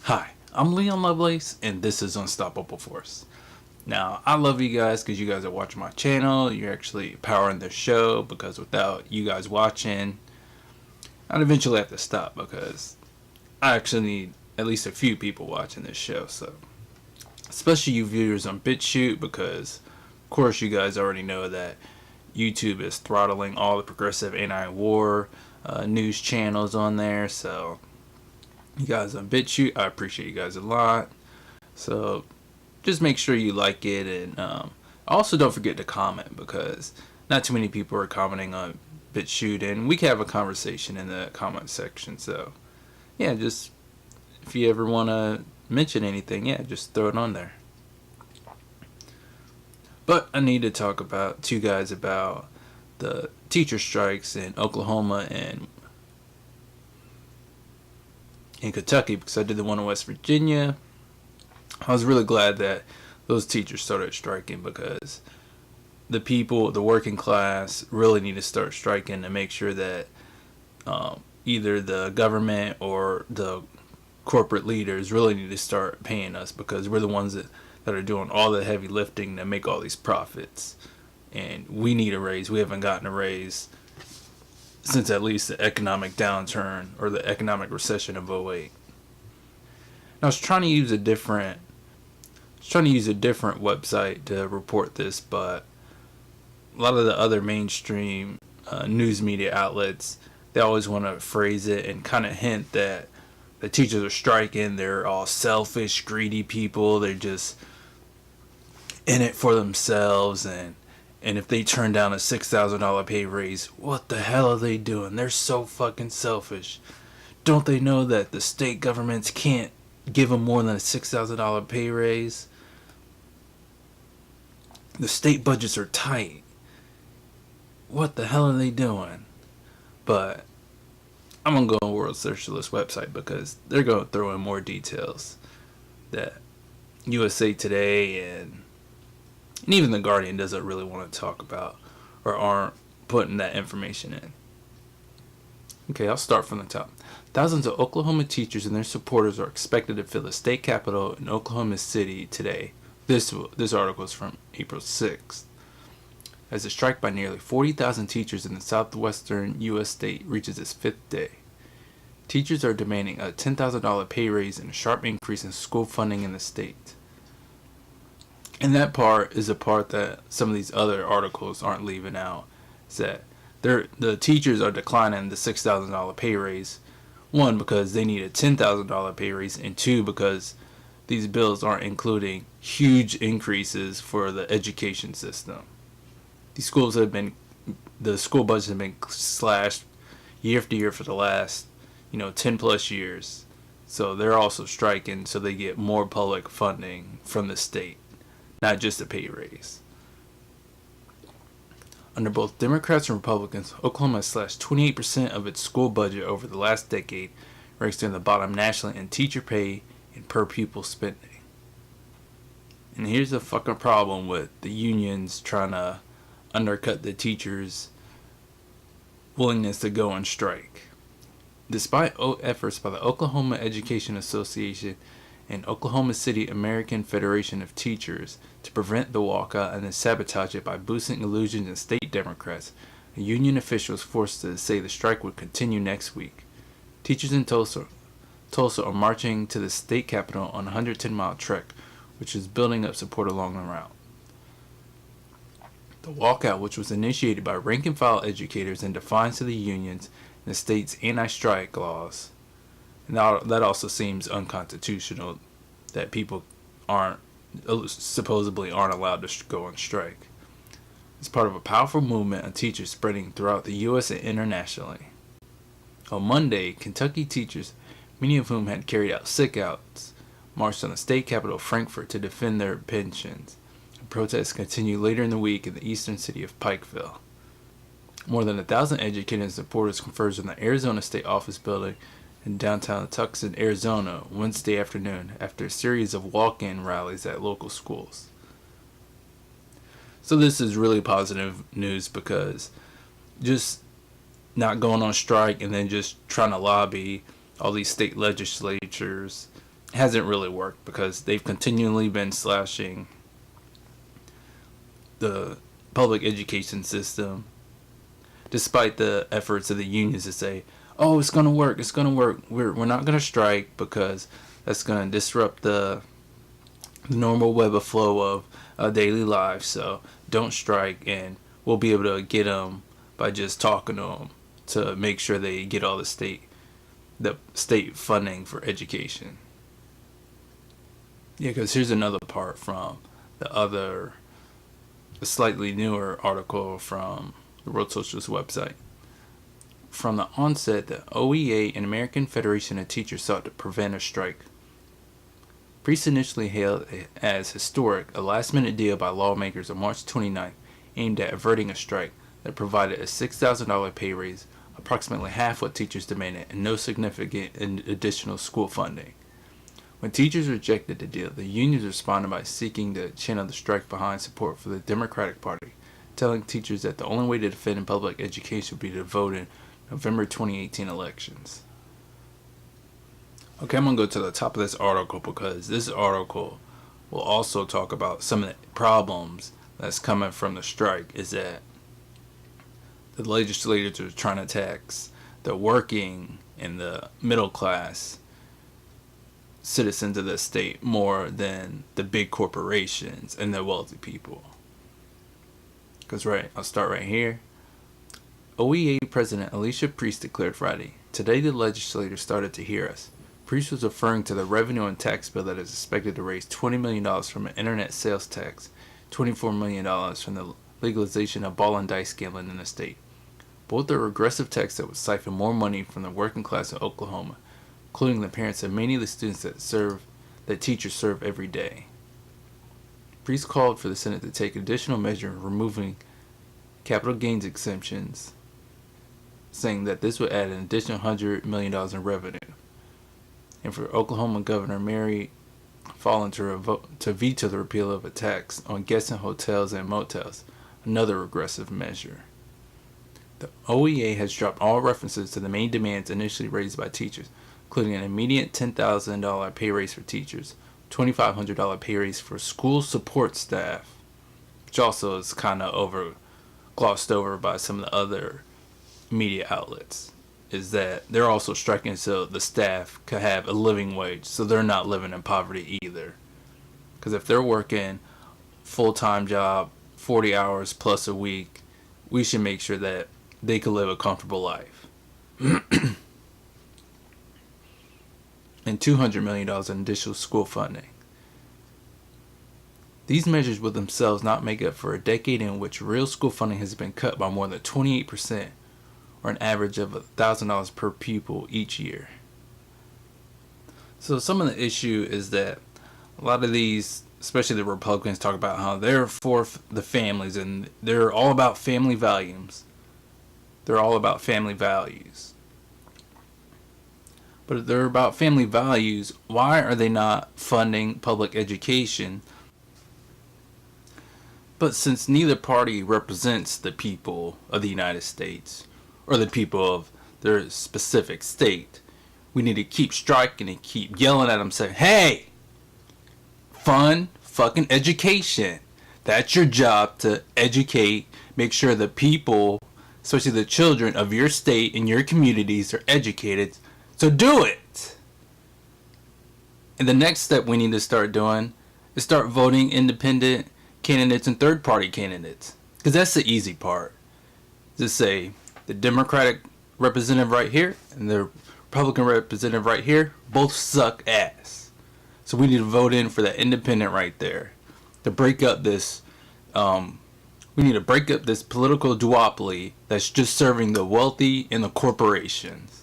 Hi, I'm Leon Lovelace, and this is Unstoppable Force. Now, I love you guys because you guys are watching my channel. You're actually powering the show because without you guys watching, I'd eventually have to stop because I actually need at least a few people watching this show. So, especially you viewers on BitChute because, of course, you guys already know that YouTube is throttling all the progressive anti-war news channels on there. So, you guys on BitChute, I appreciate you guys a lot. So just make sure you like it, and also don't forget to comment because not too many people are commenting on BitChute, and we can have a conversation in the comment section. So yeah, just if you ever want to mention anything, yeah, just throw it on there. But I need to talk to you guys about the teacher strikes in Oklahoma and in Kentucky because I did the one in West Virginia. I was really glad that those teachers started striking because the people, the working class, really need to start striking to make sure that either the government or the corporate leaders really need to start paying us because we're the ones that are doing all the heavy lifting to make all these profits. And we need a raise. We haven't gotten a raise since at least the economic downturn or the economic recession of 08. I was trying to use a different website to report this, but a lot of the other mainstream news media outlets, they always want to phrase it and kind of hint that the teachers are striking, they're all selfish, greedy people, they're just in it for themselves, and if they turn down a $6,000 pay raise, what the hell are they doing? They're so fucking selfish. Don't they know that the state governments can't give them more than a $6,000 pay raise? The state budgets are tight. What the hell are they doing? But I'm going to go on World Socialist website because they're going to throw in more details that USA Today and even The Guardian doesn't really want to talk about or aren't putting that information in. Okay, I'll start from the top. Thousands of Oklahoma teachers and their supporters are expected to fill the state capitol in Oklahoma City today. This article is from April 6th. As a strike by nearly 40,000 teachers in the southwestern U.S. state reaches its fifth day. Teachers are demanding a $10,000 pay raise and a sharp increase in school funding in the state. And that part is a part that some of these other articles aren't leaving out. Is that the teachers are declining the $6,000 pay raise. One, because they need a $10,000 pay raise, and two, because these bills aren't including huge increases for the education system. The school budgets have been slashed year after year for the last 10 plus years. So they're also striking so they get more public funding from the state, not just a pay raise. Under both Democrats and Republicans, Oklahoma slashed 28% of its school budget over the last decade, ranks near the bottom nationally in teacher pay and per pupil spending. And here's the fucking problem with the unions trying to undercut the teachers' willingness to go on strike. Despite efforts by the Oklahoma Education Association and Oklahoma City American Federation of Teachers to prevent the walkout and then sabotage it by boosting illusions in state Democrats, a union official was forced to say the strike would continue next week. Teachers in Tulsa are marching to the state capitol on a 110-mile trek, which is building up support along the route. The walkout, which was initiated by rank-and-file educators in defiance of the unions and the state's anti-strike laws, and that also seems unconstitutional that people supposedly aren't allowed to go on strike. It's part of a powerful movement of teachers spreading throughout the U.S. and internationally. On Monday, Kentucky teachers, many of whom had carried out sick-outs, marched on the state capital, Frankfort, to defend their pensions. Protests continued later in the week in the eastern city of Pikeville. More than 1,000 educators and supporters converged on the Arizona State Office building in downtown Tucson, Arizona, Wednesday afternoon after a series of walk-in rallies at local schools. So this is really positive news because just not going on strike and then just trying to lobby all these state legislatures hasn't really worked because they've continually been slashing the public education system, despite the efforts of the unions to say, "Oh, it's gonna work. It's gonna work. We're not gonna strike because that's gonna disrupt the normal web of flow of daily life. So don't strike, and we'll be able to get them by just talking to them to make sure they get all the state funding for education." Yeah, because here's another part from the slightly newer article from the World Socialist website. From the onset, the OEA and American Federation of Teachers sought to prevent a strike. Priests initially hailed as historic a last-minute deal by lawmakers on March 29th aimed at averting a strike that provided a $6,000 pay raise, approximately half what teachers demanded, and no significant additional school funding. When teachers rejected the deal, the unions responded by seeking to channel the strike behind support for the Democratic Party, telling teachers that the only way to defend public education would be to vote in November 2018 elections. Okay, I'm going to go to the top of this article because this article will also talk about some of the problems that's coming from the strike. Is that the legislators are trying to tax the working and the middle class citizens of the state more than the big corporations and the wealthy people. Because I'll start right here. OEA President Alicia Priest declared Friday, "Today the legislators started to hear us." Priest was referring to the revenue and tax bill that is expected to raise $20 million from an internet sales tax, $24 million from the legalization of ball and dice gambling in the state. Both are regressive taxes that would siphon more money from the working class in Oklahoma, including the parents of many of the students that teachers serve every day. Priest called for the Senate to take additional measure in removing capital gains exemptions, saying that this would add an additional $100 million in revenue. And for Oklahoma Governor Mary Fallin to veto the repeal of a tax on guests in hotels and motels, another regressive measure. The OEA has dropped all references to the main demands initially raised by teachers, including an immediate $10,000 pay raise for teachers, $2,500 pay raise for school support staff, which also is kind of glossed over by some of the other media outlets, is that they're also striking so the staff could have a living wage, so they're not living in poverty either. Because if they're working full-time job, 40 hours plus a week, we should make sure that they can live a comfortable life. And $200 million in additional school funding. These measures will themselves not make up for a decade in which real school funding has been cut by more than 28%, or an average of $1,000 per pupil each year. So some of the issue is that a lot of these, especially the Republicans, talk about how they're for the families and they're all about family values. They're all about family values. But if they're about family values, why are they not funding public education? But since neither party represents the people of the United States or the people of their specific state, we need to keep striking and keep yelling at them saying, "Hey, fund fucking education. That's your job, to educate, make sure the people, especially the children of your state and your communities, are educated. So do it." And the next step we need to start doing is start voting independent candidates and third-party candidates. Because that's the easy part. Just say the Democratic representative right here and the Republican representative right here both suck ass. So we need to vote in for that independent right there. To break up this, we need to break up this political duopoly that's just serving the wealthy and the corporations.